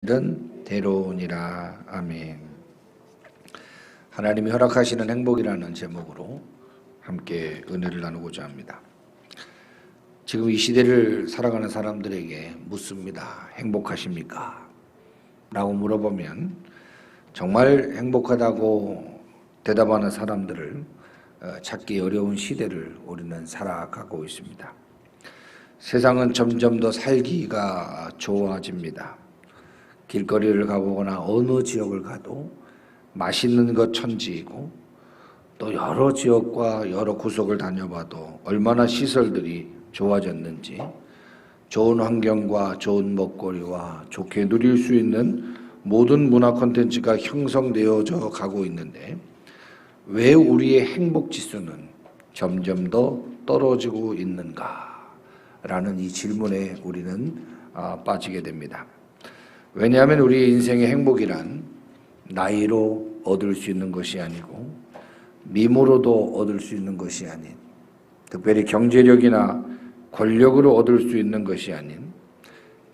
는 대로니라. 아멘. 하나님이 허락하시는 행복이라는 제목으로 함께 은혜를 나누고자 합니다. 지금 이 시대를 살아가는 사람들에게 묻습니다. 행복하십니까? 라고 물어보면 정말 행복하다고 대답하는 사람들을 찾기 어려운 시대를 우리는 살아가고 있습니다. 세상은 점점 더 살기가 좋아집니다. 길거리를 가보거나 어느 지역을 가도 맛있는 것 천지이고, 또 여러 지역과 여러 구석을 다녀봐도 얼마나 시설들이 좋아졌는지, 좋은 환경과 좋은 먹거리와 좋게 누릴 수 있는 모든 문화 콘텐츠가 형성되어져 가고 있는데, 왜 우리의 행복 지수는 점점 더 떨어지고 있는가? 라는 이 질문에 우리는 빠지게 됩니다. 왜냐하면 우리 인생의 행복이란 나이로 얻을 수 있는 것이 아니고 미모로도 얻을 수 있는 것이 아닌, 특별히 경제력이나 권력으로 얻을 수 있는 것이 아닌,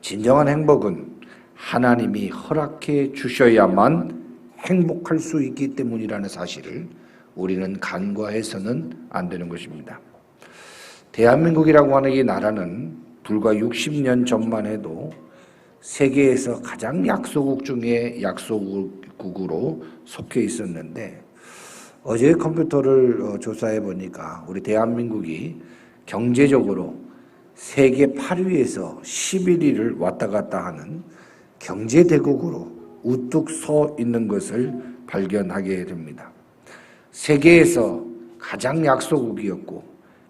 진정한 행복은 하나님이 허락해 주셔야만 행복할 수 있기 때문이라는 사실을 우리는 간과해서는 안 되는 것입니다. 대한민국이라고 하는 이 나라는 불과 60년 전만 해도 세계에서 가장 약소국 중에 약소국으로 속해 있었는데, 어제 컴퓨터를 조사해 보니까 우리 대한민국이 경제적으로 세계 8위에서 11위를 왔다 갔다 하는 경제대국으로 우뚝 서 있는 것을 발견하게 됩니다. 세계에서 가장 약소국이었고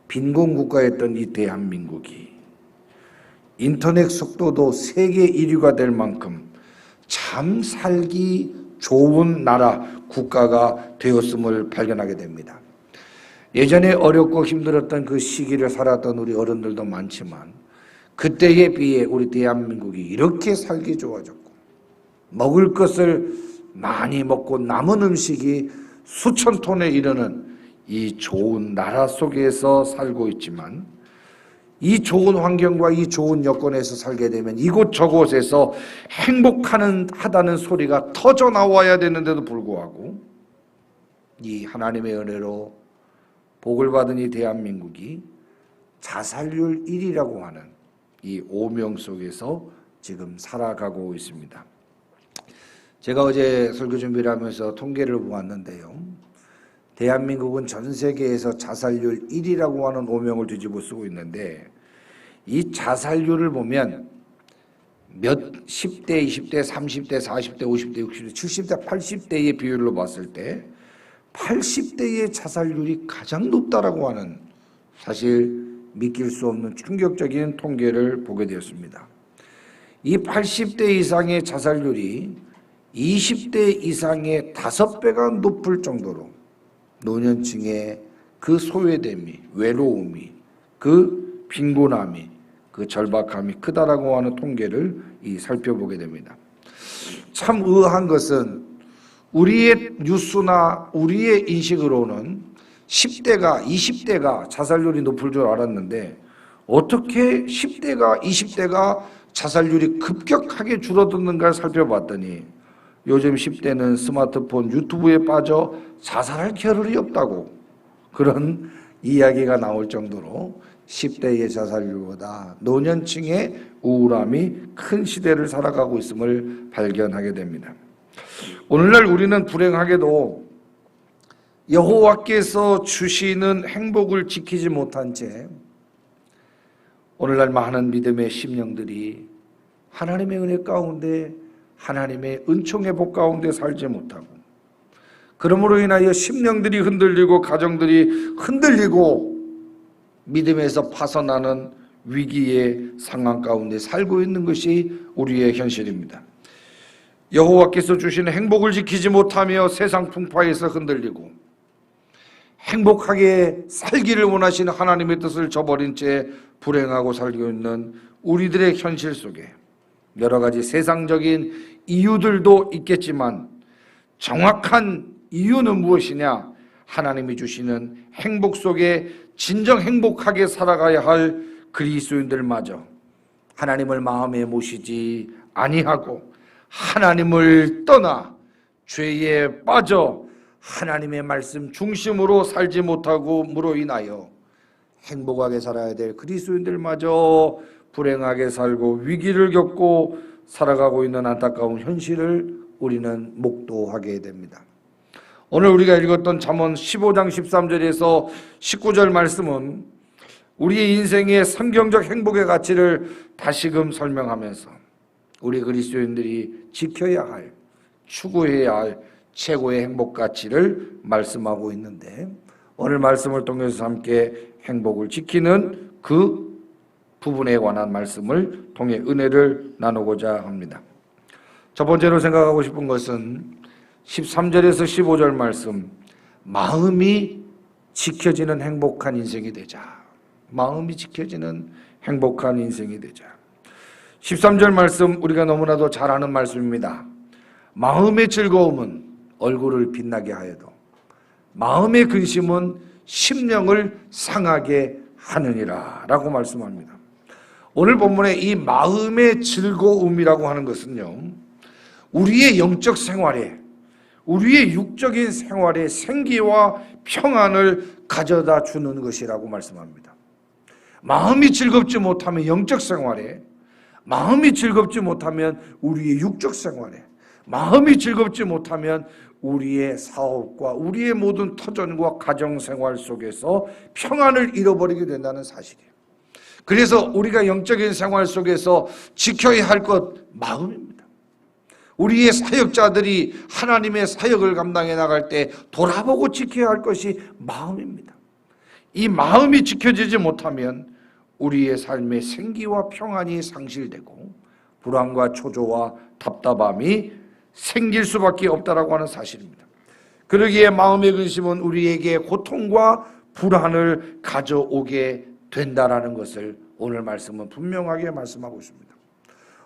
빈곤국가였던 이 대한민국이 인터넷 속도도 세계 1위가 될 만큼 참 살기 좋은 나라, 국가가 되었음을 발견하게 됩니다. 예전에 어렵고 힘들었던 그 시기를 살았던 우리 어른들도 많지만, 그때에 비해 우리 대한민국이 이렇게 살기 좋아졌고, 먹을 것을 많이 먹고 남은 음식이 수천 톤에 이르는 이 좋은 나라 속에서 살고 있지만, 이 좋은 환경과 이 좋은 여건에서 살게 되면 이곳저곳에서 행복하다는 소리가 터져 나와야 되는데도 불구하고, 이 하나님의 은혜로 복을 받은 이 대한민국이 자살률 1위라고 하는 이 오명 속에서 지금 살아가고 있습니다. 제가 어제 설교 준비를 하면서 통계를 보았는데요, 대한민국은 전 세계에서 자살률 1위라고 하는 오명을 뒤집어 쓰고 있는데, 이 자살률을 보면 10대, 20대, 30대, 40대, 50대, 60대, 70대, 80대의 비율로 봤을 때 80대의 자살률이 가장 높다라고 하는, 사실 믿길 수 없는 충격적인 통계를 보게 되었습니다. 이 80대 이상의 자살률이 20대 이상의 5배가 높을 정도로 노년층의 그 소외됨이, 외로움이, 그 빈곤함이, 그 절박함이 크다라고 하는 통계를 살펴보게 됩니다. 참 의아한 것은 우리의 뉴스나 우리의 인식으로는 10대가, 20대가 자살률이 높을 줄 알았는데, 어떻게 10대가, 20대가 자살률이 급격하게 줄어드는가를 살펴봤더니, 요즘 10대는 스마트폰, 유튜브에 빠져 자살할 겨를이 없다고, 그런 이야기가 나올 정도로 10대의 자살률보다 노년층의 우울함이 큰 시대를 살아가고 있음을 발견하게 됩니다. 오늘날 우리는 불행하게도 여호와께서 주시는 행복을 지키지 못한 채 오늘날 많은 믿음의 심령들이 하나님의 은혜 가운데, 하나님의 은총의 복 가운데 살지 못하고, 그러므로 인하여 심령들이 흔들리고 가정들이 흔들리고 믿음에서 파선하는 위기의 상황 가운데 살고 있는 것이 우리의 현실입니다. 여호와께서 주시는 행복을 지키지 못하며 세상 풍파에서 흔들리고, 행복하게 살기를 원하시는 하나님의 뜻을 저버린 채 불행하고 살고 있는 우리들의 현실 속에 여러 가지 세상적인 이유들도 있겠지만, 정확한 이유는 무엇이냐? 하나님이 주시는 행복 속에 진정 행복하게 살아가야 할 그리스도인들마저 하나님을 마음에 모시지 아니하고 하나님을 떠나 죄에 빠져 하나님의 말씀 중심으로 살지 못하고므로 인하여 행복하게 살아야 될 그리스도인들마저 불행하게 살고 위기를 겪고 살아가고 있는 안타까운 현실을 우리는 목도하게 됩니다. 오늘 우리가 읽었던 잠언 15장 13절에서 19절 말씀은 우리의 인생의 성경적 행복의 가치를 다시금 설명하면서 우리 그리스도인들이 지켜야 할, 추구해야 할 최고의 행복 가치를 말씀하고 있는데, 오늘 말씀을 통해서 함께 행복을 지키는 그 부분에 관한 말씀을 통해 은혜를 나누고자 합니다. 첫 번째로 생각하고 싶은 것은 13절에서 15절 말씀, 마음이 지켜지는 행복한 인생이 되자. 마음이 지켜지는 행복한 인생이 되자. 13절 말씀 우리가 너무나도 잘 아는 말씀입니다. 마음의 즐거움은 얼굴을 빛나게 하여도 마음의 근심은 심령을 상하게 하느니라 라고 말씀합니다. 오늘 본문의 이 마음의 즐거움이라고 하는 것은요, 우리의 영적 생활에, 우리의 육적인 생활에 생기와 평안을 가져다 주는 것이라고 말씀합니다. 마음이 즐겁지 못하면 영적 생활에, 마음이 즐겁지 못하면 우리의 육적 생활에, 마음이 즐겁지 못하면 우리의 사업과 우리의 모든 터전과 가정생활 속에서 평안을 잃어버리게 된다는 사실이에요. 그래서 우리가 영적인 생활 속에서 지켜야 할 것, 마음입니다. 우리의 사역자들이 하나님의 사역을 감당해 나갈 때 돌아보고 지켜야 할 것이 마음입니다. 이 마음이 지켜지지 못하면 우리의 삶의 생기와 평안이 상실되고 불안과 초조와 답답함이 생길 수밖에 없다라고 하는 사실입니다. 그러기에 마음의 근심은 우리에게 고통과 불안을 가져오게 된다라는 것을 오늘 말씀은 분명하게 말씀하고 있습니다.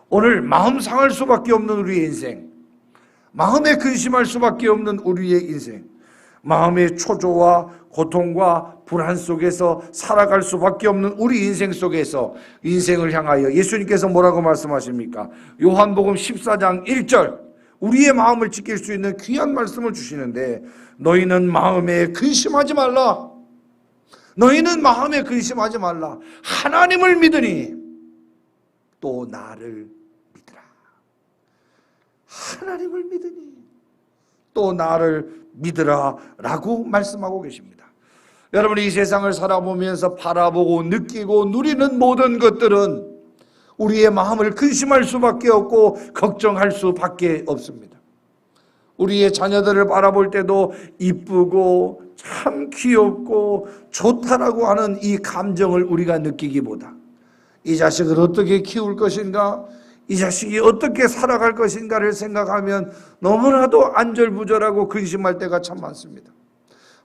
오늘 마음 상할 수밖에 없는 우리의 인생, 마음에 근심할 수밖에 없는 우리의 인생, 마음의 초조와 고통과 불안 속에서 살아갈 수밖에 없는 우리 인생 속에서 인생을 향하여 예수님께서 뭐라고 말씀하십니까? 요한복음 14장 1절, 우리의 마음을 지킬 수 있는 귀한 말씀을 주시는데, 너희는 마음에 근심하지 말라. 너희는 마음에 근심하지 말라. 하나님을 믿으니 또 나를 믿으라. 하나님을 믿으니 또 나를 믿으라 라고 말씀하고 계십니다. 여러분, 이 세상을 살아보면서 바라보고 느끼고 누리는 모든 것들은 우리의 마음을 근심할 수밖에 없고 걱정할 수밖에 없습니다. 우리의 자녀들을 바라볼 때도 이쁘고 참 귀엽고 좋다라고 하는 이 감정을 우리가 느끼기보다 이 자식을 어떻게 키울 것인가, 이 자식이 어떻게 살아갈 것인가를 생각하면 너무나도 안절부절하고 근심할 때가 참 많습니다.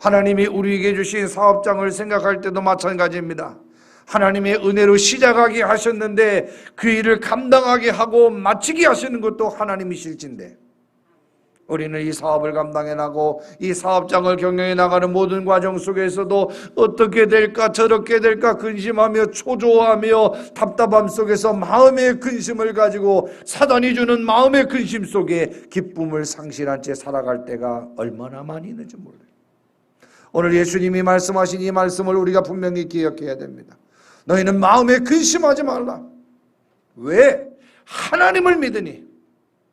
하나님이 우리에게 주신 사업장을 생각할 때도 마찬가지입니다. 하나님의 은혜로 시작하게 하셨는데 그 일을 감당하게 하고 마치게 하시는 것도 하나님이실진데, 우리는 이 사업을 감당해 나가고 이 사업장을 경영해 나가는 모든 과정 속에서도 어떻게 될까 저렇게 될까 근심하며 초조하며 답답함 속에서 마음의 근심을 가지고 사단이 주는 마음의 근심 속에 기쁨을 상실한 채 살아갈 때가 얼마나 많이 있는지 몰라요. 오늘 예수님이 말씀하신 이 말씀을 우리가 분명히 기억해야 됩니다. 너희는 마음에 근심하지 말라. 왜? 하나님을 믿으니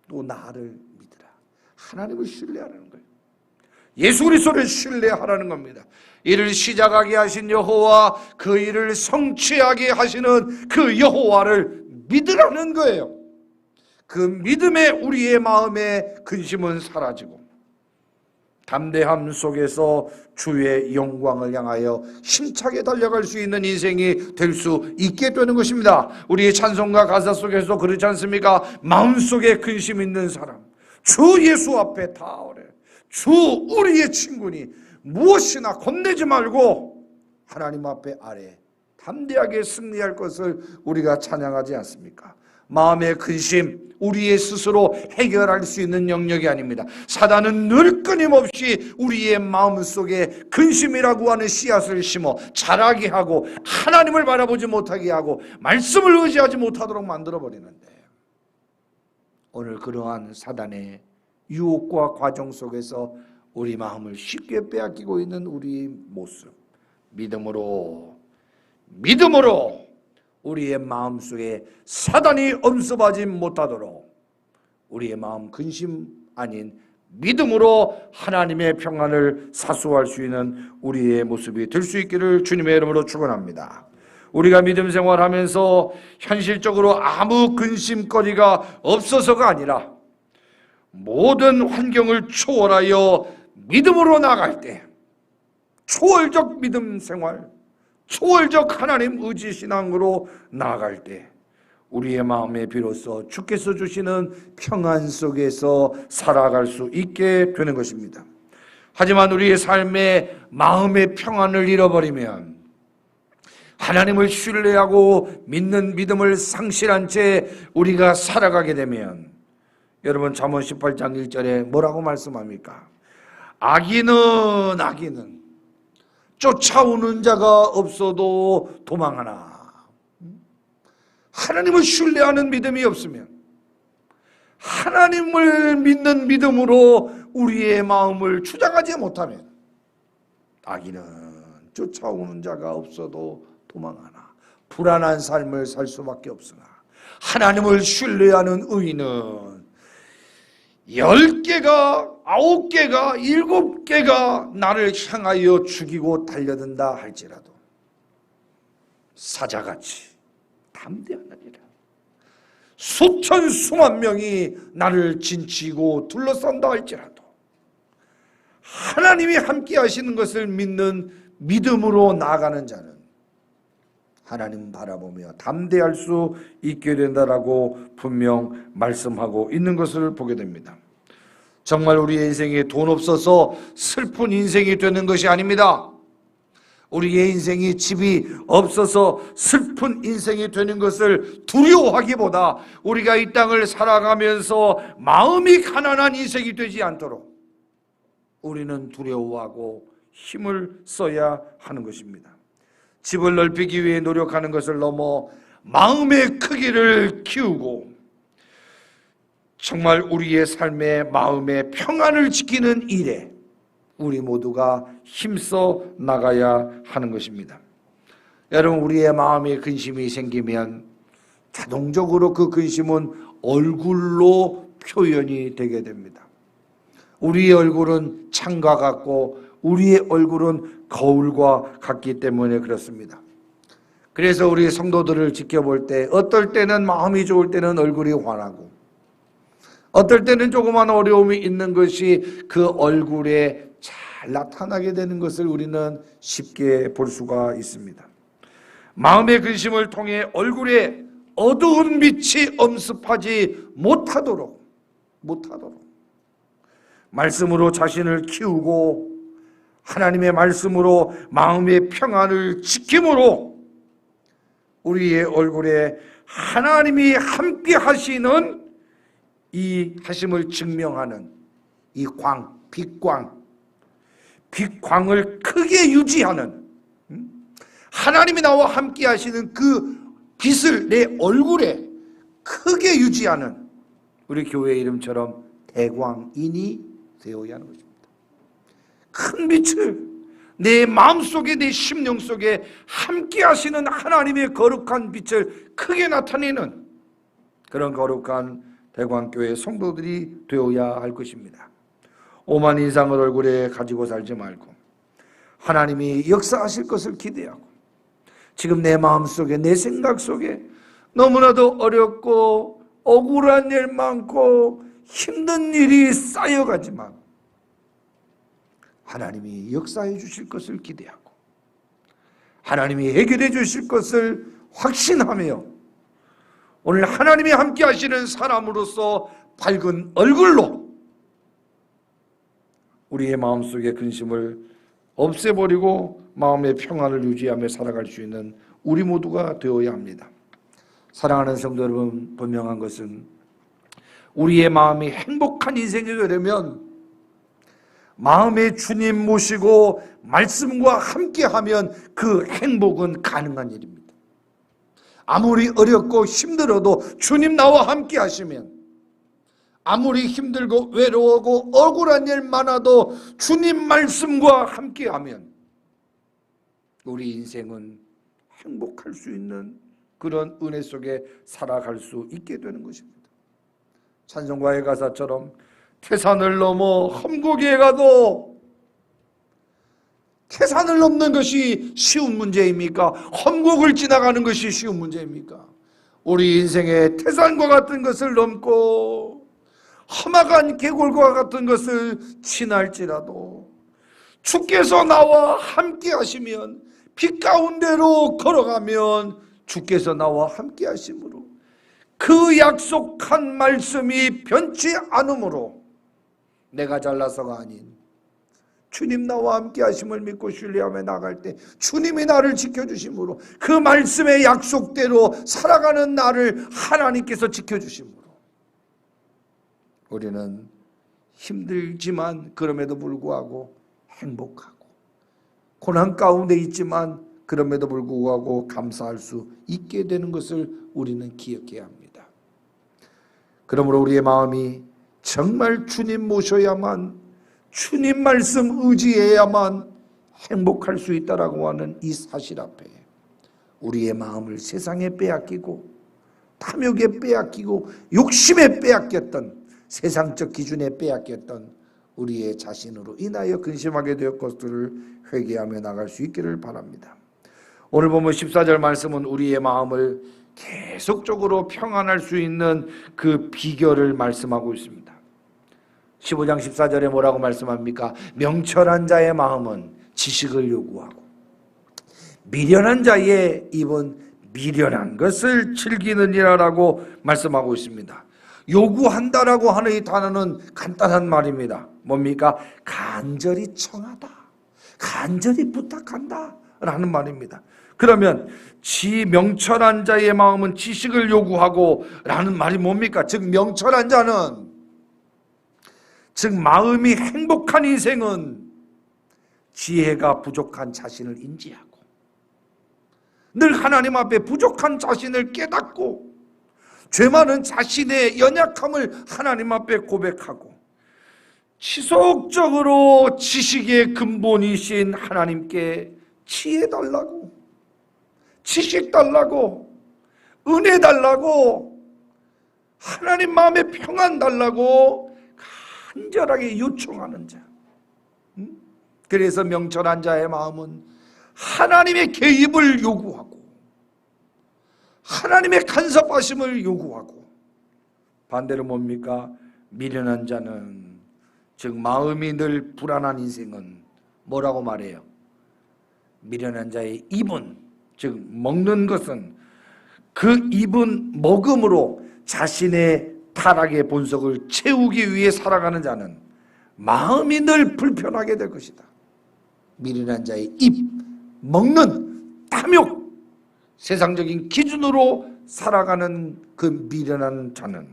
또 나를 믿으라. 하나님을 신뢰하라는 거예요. 예수 그리스도를 신뢰하라는 겁니다. 이를 시작하게 하신 여호와, 그 일을 성취하게 하시는 그 여호와를 믿으라는 거예요. 그 믿음에 우리의 마음의 근심은 사라지고 담대함 속에서 주의 영광을 향하여 힘차게 달려갈 수 있는 인생이 될 수 있게 되는 것입니다. 우리의 찬송가 가사 속에서 그렇지 않습니까? 마음속에 근심 있는 사람, 주 예수 앞에 다 오래. 주 우리의 친구니 무엇이나 겁내지 말고 하나님 앞에 아래 담대하게 승리할 것을 우리가 찬양하지 않습니까? 마음의 근심, 우리의 스스로 해결할 수 있는 영역이 아닙니다. 사단은 늘 끊임없이 우리의 마음속에 근심이라고 하는 씨앗을 심어 자라게 하고 하나님을 바라보지 못하게 하고 말씀을 의지하지 못하도록 만들어버리는데, 오늘 그러한 사단의 유혹과 과정 속에서 우리 마음을 쉽게 빼앗기고 있는 우리의 모습, 믿음으로 우리의 마음속에 사단이 엄습하지 못하도록 우리의 마음 근심 아닌 믿음으로 하나님의 평안을 사수할 수 있는 우리의 모습이 될 수 있기를 주님의 이름으로 축원합니다. 우리가 믿음 생활하면서 현실적으로 아무 근심거리가 없어서가 아니라 모든 환경을 초월하여 믿음으로 나아갈 때, 초월적 믿음 생활, 초월적 하나님 의지 신앙으로 나아갈 때 우리의 마음에 비로소 주께서 주시는 평안 속에서 살아갈 수 있게 되는 것입니다. 하지만 우리의 삶에 마음의 평안을 잃어버리면, 하나님을 신뢰하고 믿는 믿음을 상실한 채 우리가 살아가게 되면, 여러분 잠언 18장 1절에 뭐라고 말씀합니까? 악인은 쫓아오는 자가 없어도 도망하나. 하나님을 신뢰하는 믿음이 없으면, 하나님을 믿는 믿음으로 우리의 마음을 주장하지 못하면, 악인은 쫓아오는 자가 없어도 도망하나. 불안한 삶을 살 수밖에 없으나 하나님을 신뢰하는 의인은 10개가 9개가 7개가 나를 향하여 죽이고 달려든다 할지라도 사자같이 담대하느니라. 수천 수만 명이 나를 진치고 둘러싼다 할지라도 하나님이 함께 하시는 것을 믿는 믿음으로 나아가는 자는 하나님 바라보며 담대할 수 있게 된다라고 분명 말씀하고 있는 것을 보게 됩니다. 정말 우리의 인생에 돈 없어서 슬픈 인생이 되는 것이 아닙니다. 우리의 인생이 집이 없어서 슬픈 인생이 되는 것을 두려워하기보다 우리가 이 땅을 살아가면서 마음이 가난한 인생이 되지 않도록 우리는 두려워하고 힘을 써야 하는 것입니다. 집을 넓히기 위해 노력하는 것을 넘어 마음의 크기를 키우고 정말 우리의 삶의 마음의 평안을 지키는 일에 우리 모두가 힘써 나가야 하는 것입니다. 여러분, 우리의 마음에 근심이 생기면 자동적으로 그 근심은 얼굴로 표현이 되게 됩니다. 우리의 얼굴은 창과 같고 우리의 얼굴은 거울과 같기 때문에 그렇습니다. 그래서 우리 성도들을 지켜볼 때 어떨 때는 마음이 좋을 때는 얼굴이 환하고 어떨 때는 조그만 어려움이 있는 것이 그 얼굴에 잘 나타나게 되는 것을 우리는 쉽게 볼 수가 있습니다. 마음의 근심을 통해 얼굴에 어두운 빛이 엄습하지 못하도록 말씀으로 자신을 키우고 하나님의 말씀으로 마음의 평안을 지킴으로 우리의 얼굴에 하나님이 함께 하시는 이 하심을 증명하는 이 빛광을 크게 유지하는, 하나님이 나와 함께 하시는 그 빛을 내 얼굴에 크게 유지하는 우리 교회 이름처럼 대광인이 되어야 하는 것입니다. 큰 빛을 내 마음속에 내 심령 속에 함께 하시는 하나님의 거룩한 빛을 크게 나타내는 그런 거룩한 대광교회 성도들이 되어야 할 것입니다. 오만 인상을 얼굴에 가지고 살지 말고 하나님이 역사하실 것을 기대하고 지금 내 마음속에 내 생각 속에 너무나도 어렵고 억울한 일 많고 힘든 일이 쌓여가지만 하나님이 역사해 주실 것을 기대하고 하나님이 해결해 주실 것을 확신하며 오늘 하나님이 함께 하시는 사람으로서 밝은 얼굴로 우리의 마음속의 근심을 없애버리고 마음의 평안을 유지하며 살아갈 수 있는 우리 모두가 되어야 합니다. 사랑하는 성도 여러분, 분명한 것은 우리의 마음이 행복한 인생이 되려면 마음에 주님 모시고 말씀과 함께하면 그 행복은 가능한 일입니다. 아무리 어렵고 힘들어도 주님 나와 함께 하시면 아무리 힘들고 외로우고 억울한 일 많아도 주님 말씀과 함께하면 우리 인생은 행복할 수 있는 그런 은혜 속에 살아갈 수 있게 되는 것입니다. 찬송가의 가사처럼 태산을 넘어 험곡에 가도, 태산을 넘는 것이 쉬운 문제입니까? 험곡을 지나가는 것이 쉬운 문제입니까? 우리 인생의 태산과 같은 것을 넘고 험악한 계곡과 같은 것을 지날지라도 주께서 나와 함께 하시면, 빛 가운데로 걸어가면 주께서 나와 함께 하심으로 그 약속한 말씀이 변치 않으므로 내가 잘나서가 아닌 주님 나와 함께 하심을 믿고 신뢰하며 나갈 때 주님이 나를 지켜주심으로 그 말씀의 약속대로 살아가는 나를 하나님께서 지켜주심으로 우리는 힘들지만 그럼에도 불구하고 행복하고, 고난 가운데 있지만 그럼에도 불구하고 감사할 수 있게 되는 것을 우리는 기억해야 합니다. 그러므로 우리의 마음이 정말 주님 모셔야만, 주님 말씀 의지해야만 행복할 수 있다라고 하는 이 사실 앞에 우리의 마음을 세상에 빼앗기고 탐욕에 빼앗기고 욕심에 빼앗겼던, 세상적 기준에 빼앗겼던 우리의 자신으로 인하여 근심하게 되었 것들을 회개하며 나갈 수 있기를 바랍니다. 오늘 보면 14절 말씀은 우리의 마음을 계속적으로 평안할 수 있는 그 비결을 말씀하고 있습니다. 15장 14절에 뭐라고 말씀합니까? 명철한 자의 마음은 지식을 요구하고 미련한 자의 입은 미련한 것을 즐기느니라라고 말씀하고 있습니다. 요구한다라고 하는 이 단어는 간단한 말입니다. 뭡니까? 간절히 청하다, 간절히 부탁한다 라는 말입니다. 그러면 명철한 자의 마음은 지식을 요구하고 라는 말이 뭡니까? 즉 명철한 자는, 즉 마음이 행복한 인생은 지혜가 부족한 자신을 인지하고 늘 하나님 앞에 부족한 자신을 깨닫고 죄 많은 자신의 연약함을 하나님 앞에 고백하고 지속적으로 지식의 근본이신 하나님께 지혜 달라고, 지식 달라고, 은혜 달라고, 하나님 마음의 평안 달라고 간절하게 요청하는 자. 그래서 명철한 자의 마음은 하나님의 개입을 요구하고 하나님의 간섭하심을 요구하고, 반대로 뭡니까? 미련한 자는, 즉 마음이 늘 불안한 인생은 뭐라고 말해요? 미련한 자의 입은, 즉 먹는 것은 그 입은 먹음으로 자신의 타락의 본성을 채우기 위해 살아가는 자는 마음이 늘 불편하게 될 것이다. 미련한 자의 입, 먹는 탐욕, 세상적인 기준으로 살아가는 그 미련한 자는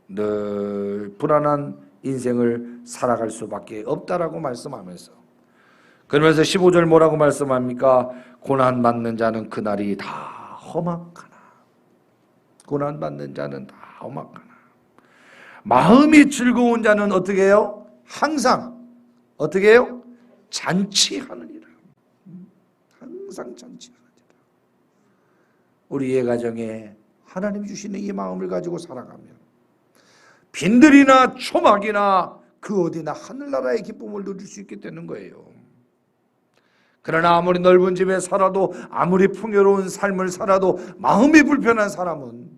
늘 불안한 인생을 살아갈 수밖에 없다라고 말씀하면서, 그러면서 15절 뭐라고 말씀합니까? 고난받는 자는 그날이 다 험악하나. 고난받는 자는 다 험악하나. 마음이 즐거운 자는 어떻게 해요? 항상 어떻게 해요? 잔치하느니라. 항상 잔치하느니라. 우리의 가정에 하나님 주시는 이 마음을 가지고 살아가면 빈들이나 초막이나 그 어디나 하늘나라의 기쁨을 누릴 수 있게 되는 거예요. 그러나 아무리 넓은 집에 살아도, 아무리 풍요로운 삶을 살아도 마음이 불편한 사람은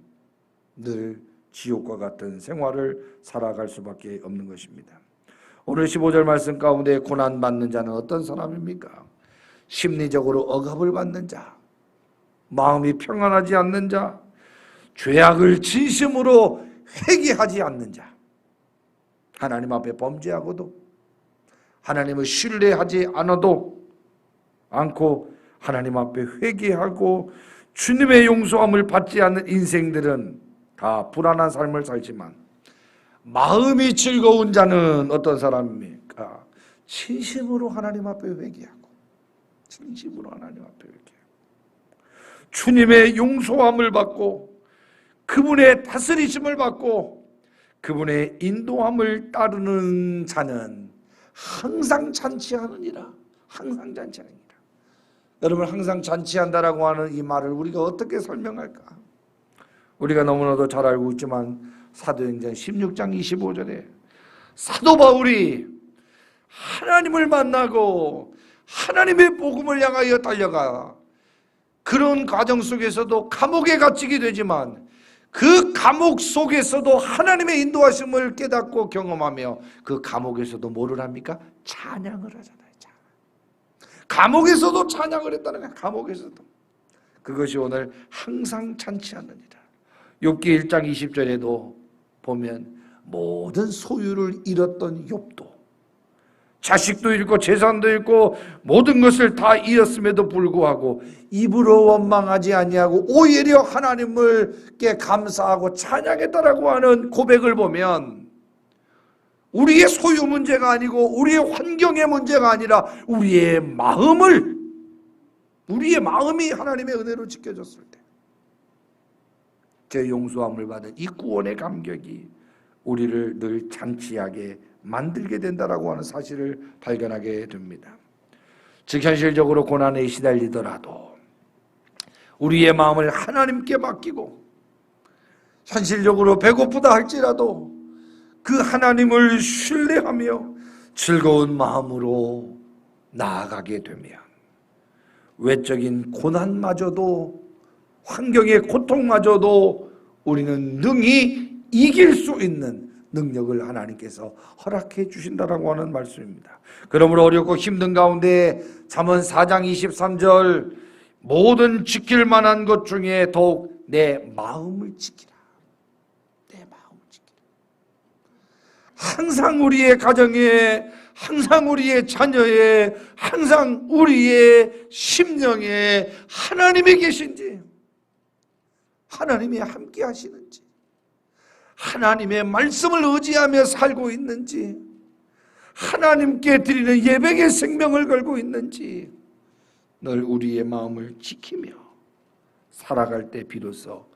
늘 지옥과 같은 생활을 살아갈 수밖에 없는 것입니다. 오늘 15절 말씀 가운데 고난받는 자는 어떤 사람입니까? 심리적으로 억압을 받는 자, 마음이 평안하지 않는 자, 죄악을 진심으로 회개하지 않는 자, 하나님 앞에 범죄하고도 하나님을 신뢰하지 않고 하나님 앞에 회개하고 주님의 용서함을 받지 않는 인생들은 다 불안한 삶을 살지만, 마음이 즐거운 자는 어떤 사람입니까? 진심으로 하나님 앞에 회개하고, 진심으로 하나님 앞에 회개하고 주님의 용서함을 받고 그분의 다스리심을 받고 그분의 인도함을 따르는 자는 항상 잔치하느니라. 항상 잔치하느니라. 여러분, 항상 잔치한다라고 하는 이 말을 우리가 어떻게 설명할까? 우리가 너무나도 잘 알고 있지만 사도행전 16장 25절에 사도 바울이 하나님을 만나고 하나님의 복음을 향하여 달려가 그런 과정 속에서도 감옥에 갇히게 되지만 그 감옥 속에서도 하나님의 인도하심을 깨닫고 경험하며 그 감옥에서도 뭐를 합니까? 찬양을 하잖아요. 감옥에서도 찬양을 했다는 거야. 감옥에서도. 그것이 오늘 항상 잔치하느니라. 욥기 1장 20절에도 보면 모든 소유를 잃었던 욥도 자식도 잃고 재산도 잃고 모든 것을 다 잃었음에도 불구하고 입으로 원망하지 아니하고 오히려 하나님을께 감사하고 찬양했다라고 하는 고백을 보면 우리의 소유 문제가 아니고 우리의 환경의 문제가 아니라 우리의 마음이 하나님의 은혜로 지켜졌을 때 죄 용서함을 받은 이 구원의 감격이 우리를 늘 잔치하게 만들게 된다라고 하는 사실을 발견하게 됩니다. 즉 현실적으로 고난에 시달리더라도 우리의 마음을 하나님께 맡기고 현실적으로 배고프다 할지라도 그 하나님을 신뢰하며 즐거운 마음으로 나아가게 되면 외적인 고난마저도 환경의 고통마저도 우리는 능히 이길 수 있는 능력을 하나님께서 허락해 주신다라고 하는 말씀입니다. 그러므로 어렵고 힘든 가운데 잠언 4장 23절 모든 지킬 만한 것 중에 더욱 내 마음을 지키라. 내 마음을 지키라. 항상 우리의 가정에, 항상 우리의 자녀에, 항상 우리의 심령에 하나님이 계신지, 하나님이 함께 하시는지, 하나님의 말씀을 의지하며 살고 있는지, 하나님께 드리는 예배의 생명을 걸고 있는지 늘 우리의 마음을 지키며 살아갈 때 비로소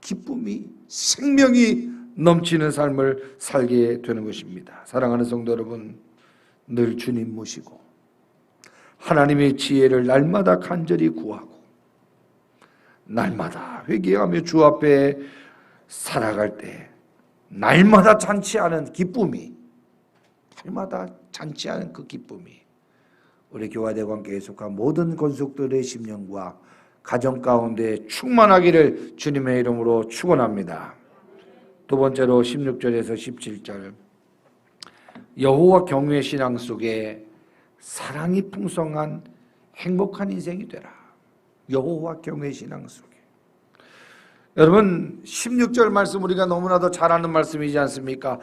기쁨이, 생명이 넘치는 삶을 살게 되는 것입니다. 사랑하는 성도 여러분, 늘 주님 모시고 하나님의 지혜를 날마다 간절히 구하고 날마다 회개하며 주 앞에 살아갈 때 날마다 잔치하는 기쁨이, 날마다 잔치하는 그 기쁨이 우리 교화대관계에 속한 모든 권속들의 심령과 가정 가운데 충만하기를 주님의 이름으로 축원합니다. 두 번째로 16절에서 17절 여호와 경외 신앙 속에 사랑이 풍성한 행복한 인생이 되라. 여호와 경외 신앙 속에. 여러분 16절 말씀 우리가 너무나도 잘 아는 말씀이지 않습니까?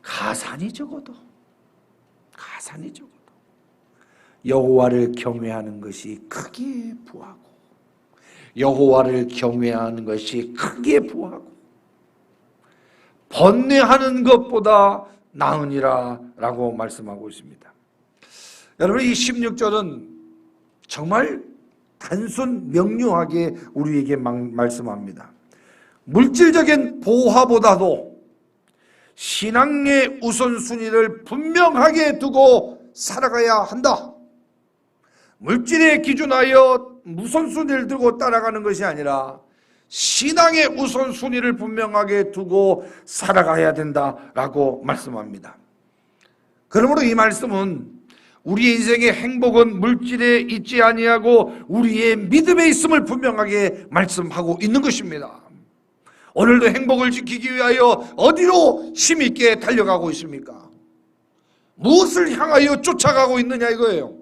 가산이 적어도 여호와를 경외하는 것이 크게 부하고 여호와를 경외하는 것이 크게 부하고 번뇌하는 것보다 나으니라 라고 말씀하고 있습니다. 여러분 이 16절은 정말 단순 명료하게 우리에게 말씀합니다. 물질적인 보화보다도 신앙의 우선순위를 분명하게 두고 살아가야 한다. 물질에 기준하여 우선순위를 두고 따라가는 것이 아니라 신앙의 우선순위를 분명하게 두고 살아가야 된다라고 말씀합니다. 그러므로 이 말씀은 우리의 인생의 행복은 물질에 있지 아니하고 우리의 믿음에 있음을 분명하게 말씀하고 있는 것입니다. 오늘도 행복을 지키기 위하여 어디로 힘있게 달려가고 있습니까? 무엇을 향하여 쫓아가고 있느냐 이거예요.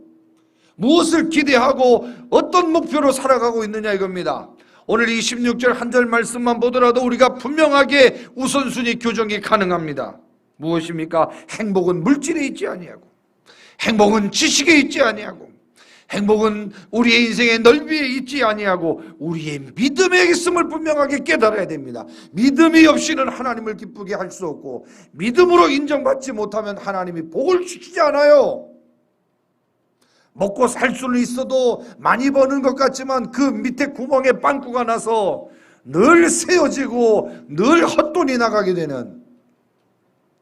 무엇을 기대하고 어떤 목표로 살아가고 있느냐 이겁니다. 오늘 이 16절 한 절 말씀만 보더라도 우리가 분명하게 우선순위 교정이 가능합니다. 무엇입니까? 행복은 물질에 있지 아니하고 행복은 지식에 있지 아니하고 행복은 우리의 인생의 넓이에 있지 아니하고 우리의 믿음에 있음을 분명하게 깨달아야 됩니다. 믿음이 없이는 하나님을 기쁘게 할 수 없고 믿음으로 인정받지 못하면 하나님이 복을 주시지 않아요. 먹고 살 수는 있어도 많이 버는 것 같지만 그 밑에 구멍에 빵꾸가 나서 늘 세어지고 늘 헛돈이 나가게 되는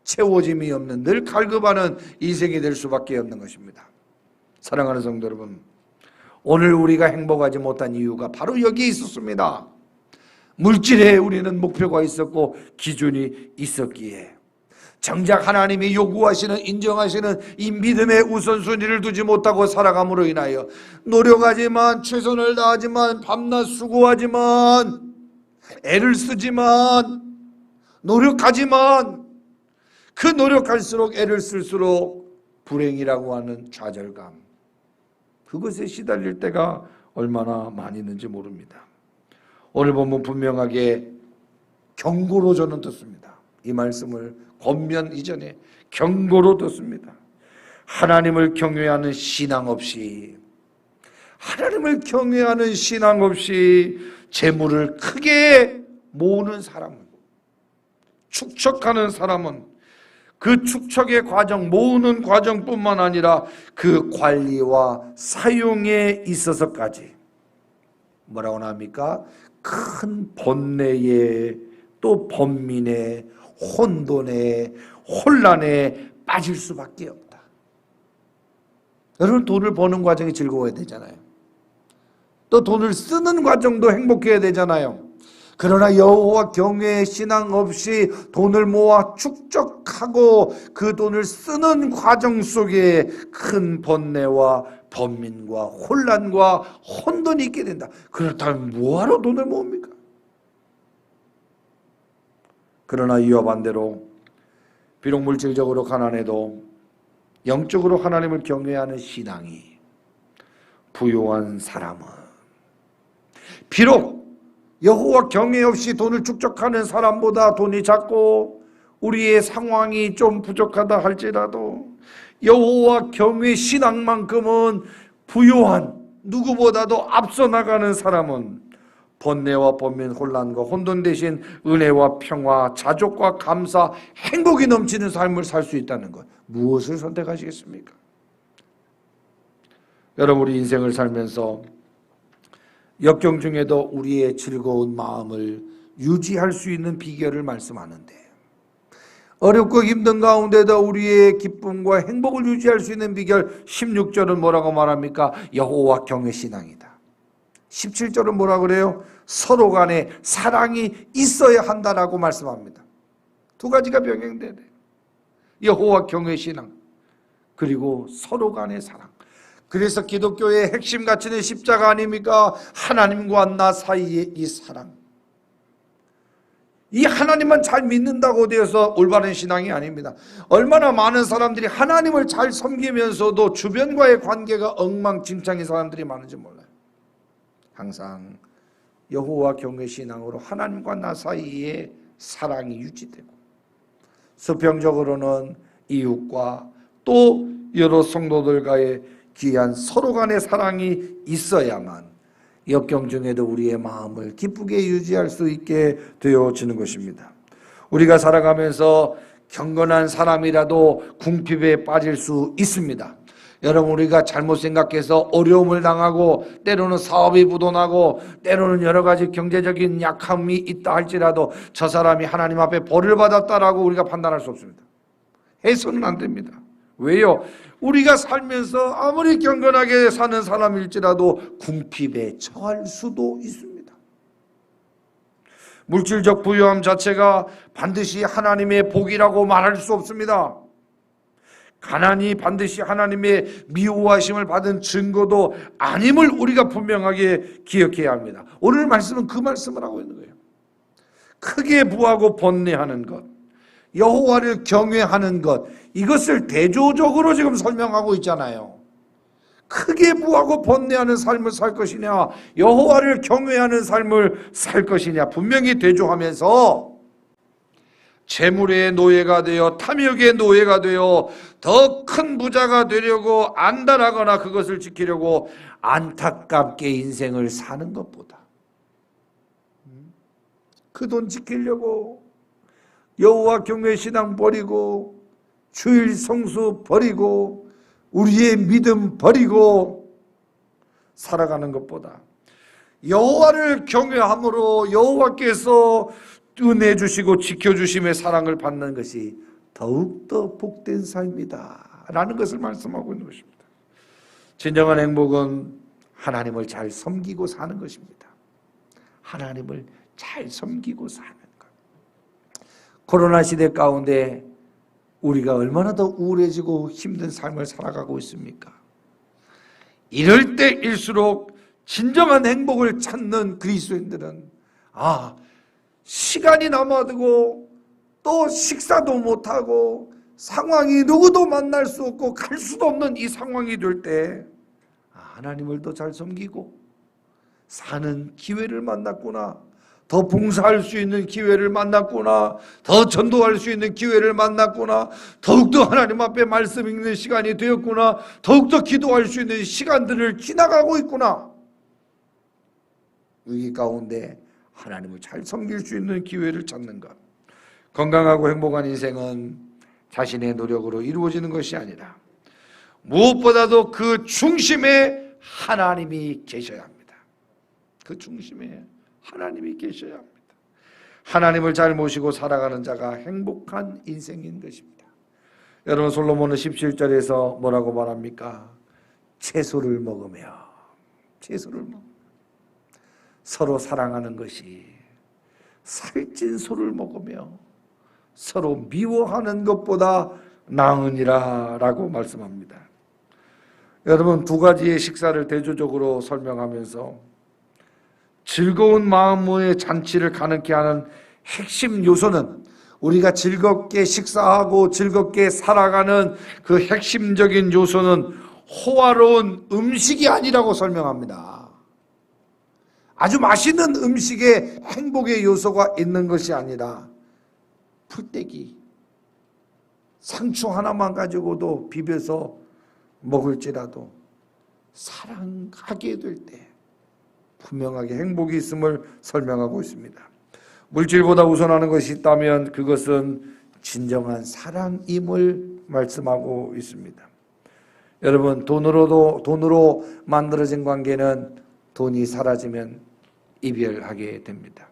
채워짐이 없는 늘 갈급하는 인생이 될 수밖에 없는 것입니다. 사랑하는 성도 여러분, 오늘 우리가 행복하지 못한 이유가 바로 여기에 있었습니다. 물질에 우리는 목표가 있었고 기준이 있었기에 정작 하나님이 요구하시는, 인정하시는 이 믿음의 우선순위를 두지 못하고 살아감으로 인하여 노력하지만, 최선을 다하지만, 밤낮 수고하지만, 애를 쓰지만, 노력하지만 그 노력할수록, 애를 쓸수록 불행이라고 하는 좌절감, 그것에 시달릴 때가 얼마나 많이 있는지 모릅니다. 오늘 보면 분명하게 경고로 저는 듣습니다. 이 말씀을 권면 이전에 경고로 듣습니다. 하나님을 경외하는 신앙 없이, 하나님을 경외하는 신앙 없이 재물을 크게 모으는 사람은, 축척하는 사람은 그 축척의 과정, 모으는 과정뿐만 아니라 그 관리와 사용에 있어서까지 뭐라고 합니까? 큰 번뇌에, 또 번민에, 혼돈에, 혼란에 빠질 수밖에 없다. 여러분, 돈을 버는 과정이 즐거워야 되잖아요. 또 돈을 쓰는 과정도 행복해야 되잖아요. 그러나 여호와 경외의 신앙 없이 돈을 모아 축적하고 그 돈을 쓰는 과정 속에 큰 번뇌와 번민과 혼란과 혼돈이 있게 된다. 그렇다면 뭐하러 돈을 모읍니까? 그러나 이와 반대로 비록 물질적으로 가난해도 영적으로 하나님을 경외하는 신앙이 부요한 사람은, 비록 여호와 경외 없이 돈을 축적하는 사람보다 돈이 작고 우리의 상황이 좀 부족하다 할지라도 여호와 경외 신앙만큼은 부요한, 누구보다도 앞서 나가는 사람은 번뇌와 번민, 혼란과 혼돈 대신 은혜와 평화, 자족과 감사, 행복이 넘치는 삶을 살 수 있다는 것, 무엇을 선택하시겠습니까? 여러분, 우리 인생을 살면서 역경 중에도 우리의 즐거운 마음을 유지할 수 있는 비결을 말씀하는데, 어렵고 힘든 가운데도 우리의 기쁨과 행복을 유지할 수 있는 비결, 16절은 뭐라고 말합니까? 여호와 경외 신앙이다. 17절은 뭐라 그래요? 서로 간에 사랑이 있어야 한다라고 말씀합니다. 두 가지가 병행되네. 여호와 경외 신앙, 그리고 서로 간의 사랑. 그래서 기독교의 핵심 가치는 십자가 아닙니까? 하나님과 나 사이의 이 사랑. 이 하나님만 잘 믿는다고 되어서 올바른 신앙이 아닙니다. 얼마나 많은 사람들이 하나님을 잘 섬기면서도 주변과의 관계가 엉망진창인 사람들이 많은지 몰라요. 항상 여호와 경외 신앙으로 하나님과 나 사이에 사랑이 유지되고, 수평적으로는 이웃과 또 여러 성도들과의 귀한 서로 간의 사랑이 있어야만 역경 중에도 우리의 마음을 기쁘게 유지할 수 있게 되어지는 것입니다. 우리가 살아가면서 경건한 사람이라도 궁핍에 빠질 수 있습니다. 여러분, 우리가 잘못 생각해서 어려움을 당하고, 때로는 사업이 부도나고, 때로는 여러 가지 경제적인 약함이 있다 할지라도 저 사람이 하나님 앞에 벌을 받았다라고 우리가 판단할 수 없습니다. 해서는 안 됩니다. 왜요? 우리가 살면서 아무리 경건하게 사는 사람일지라도 궁핍에 처할 수도 있습니다. 물질적 부유함 자체가 반드시 하나님의 복이라고 말할 수 없습니다. 가난이 반드시 하나님의 미워하심을 받은 증거도 아님을 우리가 분명하게 기억해야 합니다. 오늘 말씀은 그 말씀을 하고 있는 거예요. 크게 부하고 번뇌하는 것, 여호와를 경외하는 것, 이것을 대조적으로 지금 설명하고 있잖아요. 크게 부하고 번뇌하는 삶을 살 것이냐, 여호와를 경외하는 삶을 살 것이냐, 분명히 대조하면서 재물의 노예가 되어, 탐욕의 노예가 되어 더 큰 부자가 되려고 안달하거나 그것을 지키려고 안타깝게 인생을 사는 것보다, 그 돈 지키려고 여호와 경외 신앙 버리고, 주일 성수 버리고, 우리의 믿음 버리고 살아가는 것보다 여호와를 경외함으로 여호와께서 은혜 주시고 지켜주심의 사랑을 받는 것이 더욱더 복된 삶이다 라는 것을 말씀하고 있는 것입니다. 진정한 행복은 하나님을 잘 섬기고 사는 것입니다. 하나님을 잘 섬기고 사는 것. 코로나 시대 가운데 우리가 얼마나 더 우울해지고 힘든 삶을 살아가고 있습니까? 이럴 때일수록 진정한 행복을 찾는 그리스도인들은 시간이 남아두고 또 식사도 못하고 상황이 누구도 만날 수 없고 갈 수도 없는 이 상황이 될 때 하나님을 더 잘 섬기고 사는 기회를 만났구나, 더 봉사할 수 있는 기회를 만났구나, 더 전도할 수 있는 기회를 만났구나, 더욱더 하나님 앞에 말씀 읽는 시간이 되었구나, 더욱더 기도할 수 있는 시간들을 지나가고 있구나. 위기 가운데 하나님을 잘 섬길 수 있는 기회를 찾는 것. 건강하고 행복한 인생은 자신의 노력으로 이루어지는 것이 아니라 무엇보다도 그 중심에 하나님이 계셔야 합니다. 그 중심에 하나님이 계셔야 합니다. 하나님을 잘 모시고 살아가는 자가 행복한 인생인 것입니다. 여러분, 솔로몬은 17절에서 뭐라고 말합니까? 채소를 먹으며 서로 사랑하는 것이 살찐 소를 먹으며 서로 미워하는 것보다 나으니라 라고 말씀합니다. 여러분, 두 가지의 식사를 대조적으로 설명하면서 즐거운 마음의 잔치를 가능케 하는 핵심 요소는, 우리가 즐겁게 식사하고 즐겁게 살아가는 그 핵심적인 요소는 호화로운 음식이 아니라고 설명합니다. 아주 맛있는 음식에 행복의 요소가 있는 것이 아니라 풀떼기, 상추 하나만 가지고도 비벼서 먹을지라도 사랑하게 될 때 분명하게 행복이 있음을 설명하고 있습니다. 물질보다 우선하는 것이 있다면 그것은 진정한 사랑임을 말씀하고 있습니다. 여러분, 돈으로 만들어진 관계는 돈이 사라지면 이별하게 됩니다.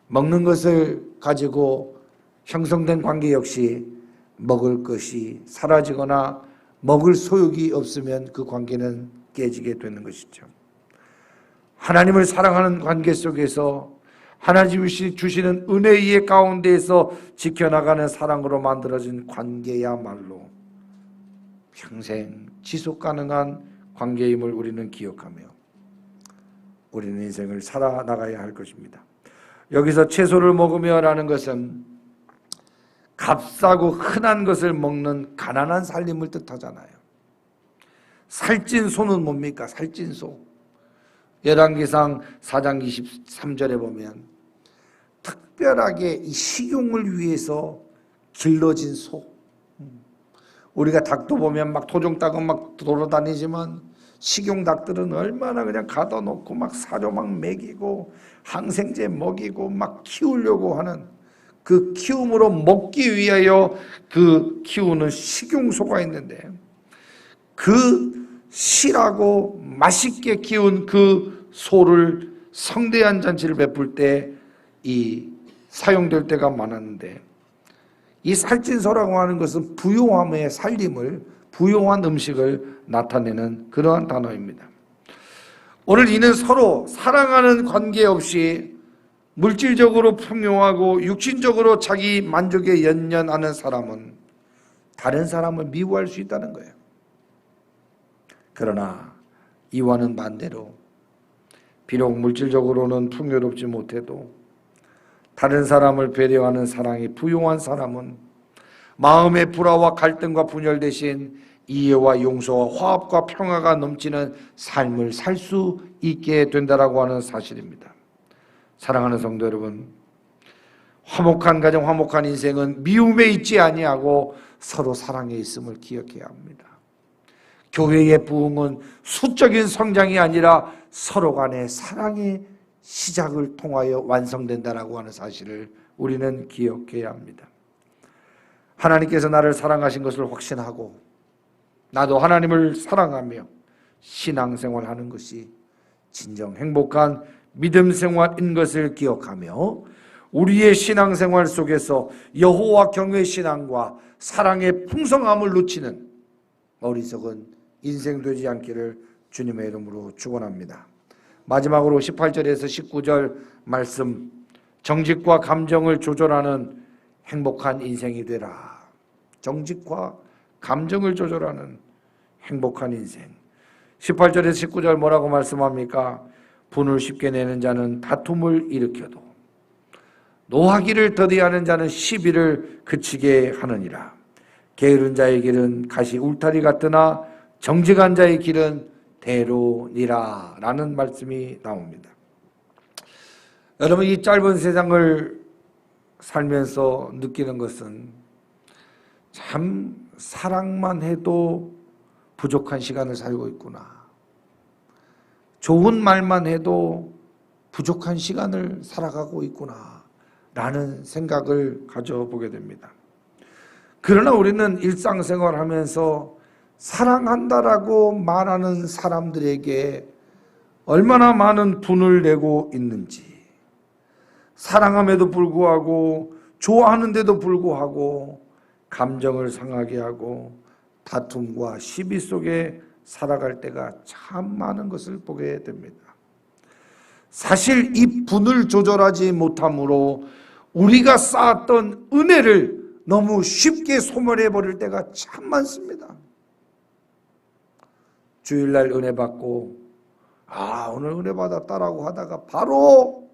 먹는 것을 가지고 형성된 관계 역시 먹을 것이 사라지거나 먹을 소욕이 없으면 그 관계는 깨지게 되는 것이죠. 하나님을 사랑하는 관계 속에서 하나님이 주시는 은혜의 가운데에서 지켜나가는 사랑으로 만들어진 관계야말로 평생 지속 가능한 관계임을 우리는 기억하며 우리는 인생을 살아나가야 할 것입니다. 여기서 채소를 먹으며 라는 것은 값싸고 흔한 것을 먹는 가난한 살림을 뜻하잖아요. 살찐 소는 뭡니까? 살찐 소. 열왕기상 4장 23절에 보면 특별하게 이 식용을 위해서 길러진 소. 우리가 닭도 보면 막 토종닭은 막 돌아다니지만 식용 닭들은 얼마나 그냥 가둬 놓고 막 사료 막 먹이고 항생제 먹이고 막 키우려고 하는, 그 키움으로 먹기 위하여 그 키우는 식용소가 있는데, 그 실하고 맛있게 키운 그 소를 성대한 잔치를 베풀 때 이 사용될 때가 많았는데, 이 살찐 소라고 하는 것은 부요함의 살림을, 부요한 음식을 나타내는 그러한 단어입니다. 오늘 이는 서로 사랑하는 관계없이 물질적으로 풍요하고 육신적으로 자기 만족에 연연하는 사람은 다른 사람을 미워할 수 있다는 거예요. 그러나 이와는 반대로 비록 물질적으로는 풍요롭지 못해도 다른 사람을 배려하는 사랑이 부요한 사람은 마음의 불화와 갈등과 분열 대신 이해와 용서와 화합과 평화가 넘치는 삶을 살 수 있게 된다라고 하는 사실입니다. 사랑하는 성도 여러분, 화목한 가정, 화목한 인생은 미움에 있지 아니하고 서로 사랑에 있음을 기억해야 합니다. 교회의 부흥은 수적인 성장이 아니라 서로 간의 사랑의 시작을 통하여 완성된다라고 하는 사실을 우리는 기억해야 합니다. 하나님께서 나를 사랑하신 것을 확신하고 나도 하나님을 사랑하며 신앙생활하는 것이 진정 행복한 믿음 생활인 것을 기억하며 우리의 신앙생활 속에서 여호와 경외 신앙과 사랑의 풍성함을 놓치는 어리석은 인생 되지 않기를 주님의 이름으로 축원합니다. 마지막으로 18절에서 19절 말씀, 정직과 감정을 조절하는 행복한 인생이 되라. 정직과 감정을 조절하는 행복한 인생. 18절에서 19절 뭐라고 말씀합니까? 분을 쉽게 내는 자는 다툼을 일으켜도 노하기를 더디하는 자는 시비를 그치게 하느니라. 게으른 자의 길은 가시 울타리 같으나 정직한 자의 길은 대로니라 라는 말씀이 나옵니다. 여러분, 이 짧은 세상을 살면서 느끼는 것은 참 사랑만 해도 부족한 시간을 살고 있구나. 좋은 말만 해도 부족한 시간을 살아가고 있구나 라는 생각을 가져보게 됩니다. 그러나 우리는 일상생활하면서 사랑한다라고 말하는 사람들에게 얼마나 많은 분을 내고 있는지, 사랑함에도 불구하고 좋아하는데도 불구하고 감정을 상하게 하고 다툼과 시비 속에 살아갈 때가 참 많은 것을 보게 됩니다. 사실 이 분을 조절하지 못함으로 우리가 쌓았던 은혜를 너무 쉽게 소멸해버릴 때가 참 많습니다. 주일날 은혜 받고 오늘 은혜 받았다라고 하다가 바로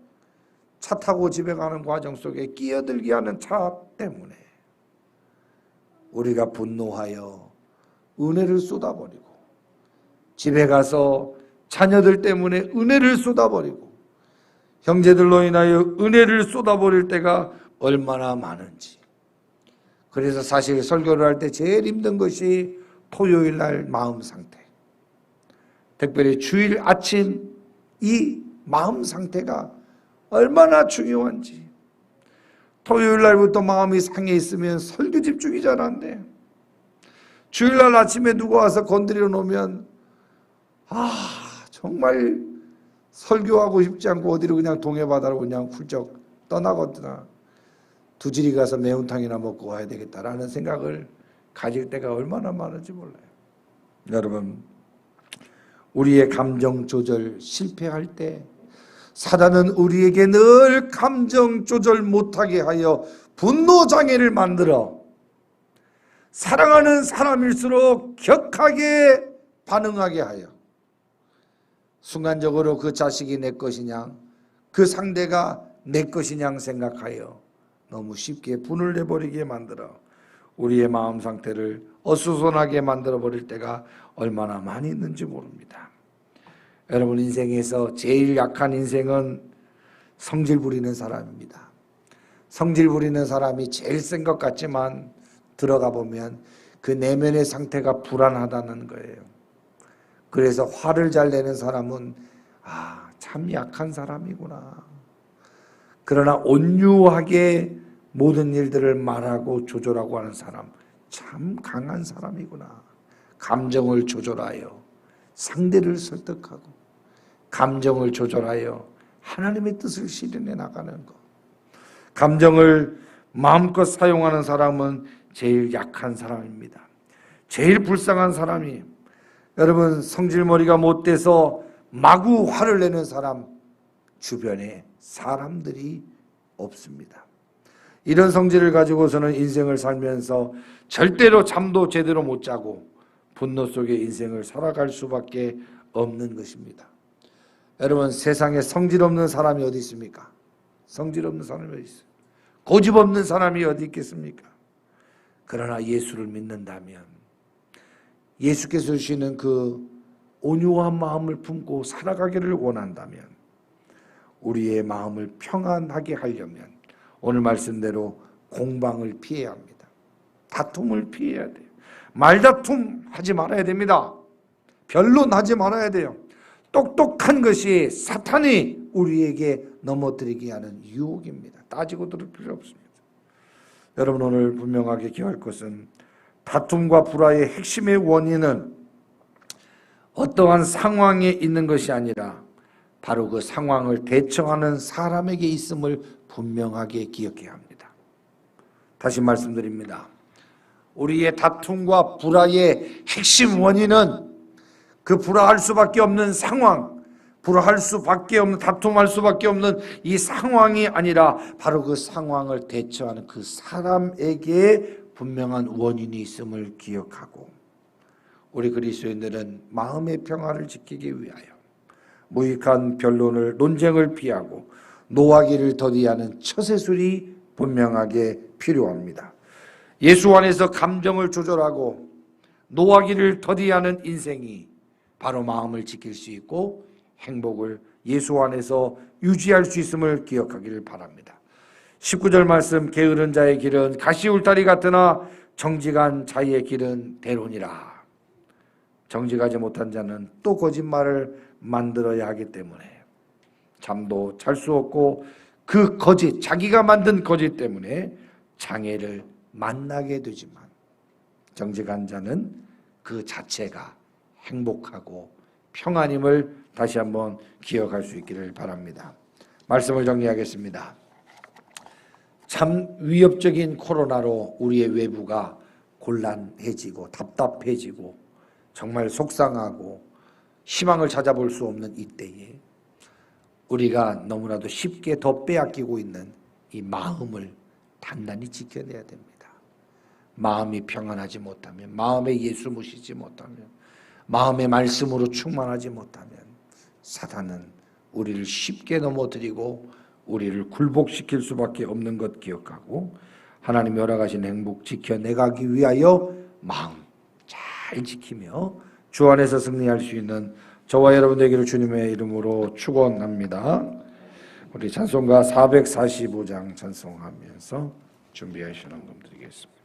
차 타고 집에 가는 과정 속에 끼어들게 하는 차 때문에 우리가 분노하여 은혜를 쏟아버리고, 집에 가서 자녀들 때문에 은혜를 쏟아버리고, 형제들로 인하여 은혜를 쏟아버릴 때가 얼마나 많은지. 그래서 사실 설교를 할 때 제일 힘든 것이 토요일 날 마음 상태, 특별히 주일 아침 이 마음 상태가 얼마나 중요한지. 토요일 날부터 마음이 상해 있으면 설교 집중이 잘 안 돼. 주일 날 아침에 누가 와서 건드려 놓으면 정말 설교하고 싶지 않고 어디로 그냥 동해바다로 그냥 훌쩍 떠나거나 두지리 가서 매운탕이나 먹고 와야 되겠다라는 생각을 가질 때가 얼마나 많은지 몰라요. 여러분, 우리의 감정 조절 실패할 때 사단은 우리에게 늘 감정 조절 못하게 하여 분노 장애를 만들어 사랑하는 사람일수록 격하게 반응하게 하여 순간적으로 그 자식이 내 것이냐, 그 상대가 내 것이냐 생각하여 너무 쉽게 분을 내버리게 만들어 우리의 마음 상태를 어수선하게 만들어버릴 때가 얼마나 많이 있는지 모릅니다. 여러분, 인생에서 제일 약한 인생은 성질 부리는 사람입니다. 성질 부리는 사람이 제일 센 것 같지만 들어가 보면 그 내면의 상태가 불안하다는 거예요. 그래서 화를 잘 내는 사람은 참 약한 사람이구나. 그러나 온유하게 모든 일들을 말하고 조절하고 하는 사람, 참 강한 사람이구나. 감정을 조절하여 상대를 설득하고 감정을 조절하여 하나님의 뜻을 실현해 나가는 것. 감정을 마음껏 사용하는 사람은 제일 약한 사람입니다. 제일 불쌍한 사람이, 여러분, 성질머리가 못돼서 마구 화를 내는 사람 주변에 사람들이 없습니다. 이런 성질을 가지고서는 인생을 살면서 절대로 잠도 제대로 못 자고 분노 속에 인생을 살아갈 수밖에 없는 것입니다. 여러분, 세상에 성질 없는 사람이 어디 있습니까? 성질 없는 사람이 어디 있어요? 고집 없는 사람이 어디 있겠습니까? 그러나 예수를 믿는다면, 예수께서 주시는 그 온유한 마음을 품고 살아가기를 원한다면, 우리의 마음을 평안하게 하려면 오늘 말씀대로 공방을 피해야 합니다. 다툼을 피해야 돼요. 말다툼 하지 말아야 됩니다. 변론하지 말아야 돼요. 똑똑한 것이 사탄이 우리에게 넘어뜨리게 하는 유혹입니다. 따지고 들을 필요 없습니다. 여러분, 오늘 분명하게 기억할 것은 다툼과 불화의 핵심의 원인은 어떠한 상황에 있는 것이 아니라 바로 그 상황을 대처하는 사람에게 있음을 분명하게 기억해야 합니다. 다시 말씀드립니다. 우리의 다툼과 불화의 핵심 원인은 그 불화할 수밖에 없는 상황, 불화할 수밖에 없는, 다툼할 수밖에 없는 이 상황이 아니라 바로 그 상황을 대처하는 그 사람에게 분명한 원인이 있음을 기억하고, 우리 그리스도인들은 마음의 평화를 지키기 위하여 무익한 변론을, 논쟁을 피하고 노하기를 더디하는 처세술이 분명하게 필요합니다. 예수 안에서 감정을 조절하고 노하기를 더디하는 인생이 바로 마음을 지킬 수 있고 행복을 예수 안에서 유지할 수 있음을 기억하기를 바랍니다. 19절 말씀, 게으른 자의 길은 가시울타리 같으나 정직한 자의 길은 대론이라. 정직하지 못한 자는 또 거짓말을 만들어야 하기 때문에 잠도 잘 수 없고 그 거짓, 자기가 만든 거짓 때문에 장애를 만나게 되지만 정직한 자는 그 자체가 행복하고 평안임을 다시 한번 기억할 수 있기를 바랍니다. 말씀을 정리하겠습니다. 참 위협적인 코로나로 우리의 외부가 곤란해지고 답답해지고 정말 속상하고 희망을 찾아볼 수 없는 이때에 우리가 너무나도 쉽게 더 빼앗기고 있는 이 마음을 단단히 지켜내야 됩니다. 마음이 평안하지 못하면, 마음에 예수 모시지 못하면, 마음의 말씀으로 충만하지 못하면 사단은 우리를 쉽게 넘어뜨리고 우리를 굴복시킬 수밖에 없는 것 기억하고, 하나님이 허락하신 행복 지켜내가기 위하여 마음 잘 지키며 주 안에서 승리할 수 있는 저와 여러분들에게를 주님의 이름으로 축원합니다. 우리 찬송가 445장 찬송하면서 준비하시는 분 드리겠습니다.